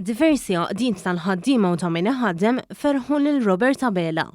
Diversi għaqdiet tal-ħaddiema u ta' Min Iħaddem ferħu lil Robert Abela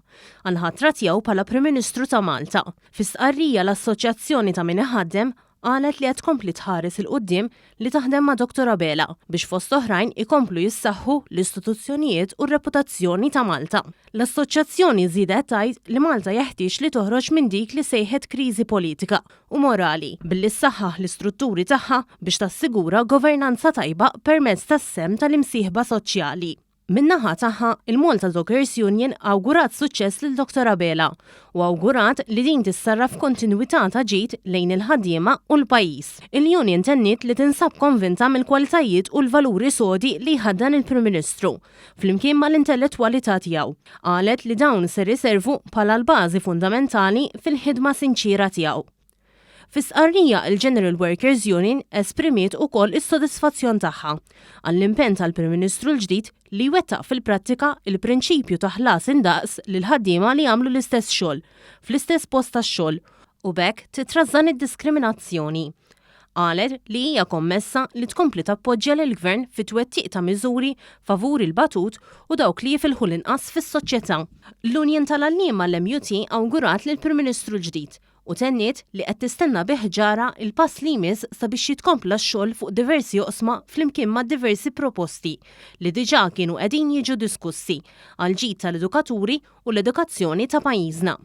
għall-ħatra tiegħu bħala Prim Ministru ta' Malta. Fi stqarrija l-Assoċjazzjoni ta' Min Iħaddem qalet li qed tkompli tħares il-quddiem li taħdem ma' Dr Abela biex fost oħrajn ikomplu jissaħħu l-istituzzjonijiet u r-reputazzjoni ta' Malta. L-Assoċjazzjoni żiedet tgħid li Malta jeħtieġ li toħroġ minn dik li sejħet kriżi politika u morali billi ssaħħaħ l-istrutturi tagħha biex tassigura governanza tajba permezz tas-sehem tal-imsieħba soċjali. Min-naħa tagħha, il-Malta Dockers Union awgurat suċċess lil Dr Abela u awgurat li din tissarra f'kontinwità ta' ġid lejn il-ħaddiema u l-pajjiż. Il-Union tenniet li tinsab konvinta mill-kwalitajiet u l-valuri sodi li jħaddan il-Prim Ministru flimkien mal-intellettwalità tiegħu. Qalet li dawn ser iservu bħala l-bażi fundamentali fil-ħidma sinċira tiegħu. Fi stqarrija il-General Workers Union esprimiet ukoll is-sodisfazzjon tagħha għall-impenn tal-Prim Ministru L-Ġdid li jwettaq fil-prattika il-prinċipju ta' ħlas indaqs lil ħaddiema li jagħmlu l-istess xogħol fl-istess post tax-xogħol u bekk titrażżan id-diskriminazzjoni. Qalet li hija kommessa li tkompli tappoġġja lill-Gvern fit-twettiq ta' miżuri favur il-batut u dawk li jifilħu l-inqas fis-soċjetà. L-Unjon tal-Għalliema l-MUT awgurat lill-Prim Ministru L-Ġdid u tenniet li qed tistenna biħġara il-pass li jmiss sabiex jitkompla x-xogħol fuq diversi oqsma flimkien ma' diversi proposti li diġà kienu qegħdin jiġu diskussi għal ġid tal-edukaturi u l-edukazzjoni ta' pajjiżna.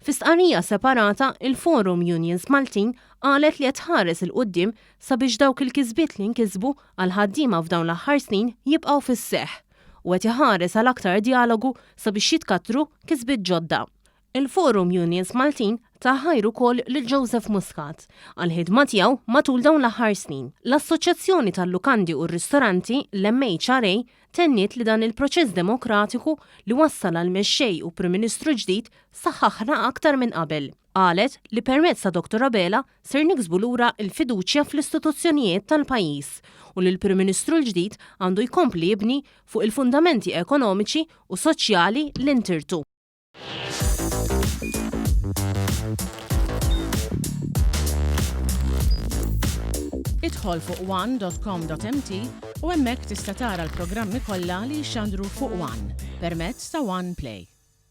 Fi stqarrija separata, il-Forum Unions Maltin qalet li qed tħares il-quddiem sabiex dawk il-kisbiet li nkisbu għal ħaddiema f'dawn l-aħħar snin jibqgħu fis-seħħ u qed iħares għal aktar dialogu sabiex jitkattru kisbiet ġodda. Il-Forum Unions Maltin taħħajru kol lil Joseph Muscat għal-ħidma tiegħu matul dawn l-aħħar snin. L-Assoċjazzjoni tal-Lukandi u r-Ristoranti l-MHRA tenniet li dan il-proċess demokratiku li wassal għal mexxej u Prim Ministru ġdid saħħaħna aktar minn qabel. Qalet li permezz ta' Dr Abela ser niksbu lura l-fiduċja fl-istituzzjonijiet tal-pajjiż u li l-Prim Ministru L-Ġdid għandu jkompli jibni fuq il-fundamenti ekonomiċi u soċjali li ntirtu. Idħol fuq one.com.mt u hemmhekk tista' tara l-programmi kollha li jxandru fuq One permezz ta' One Play.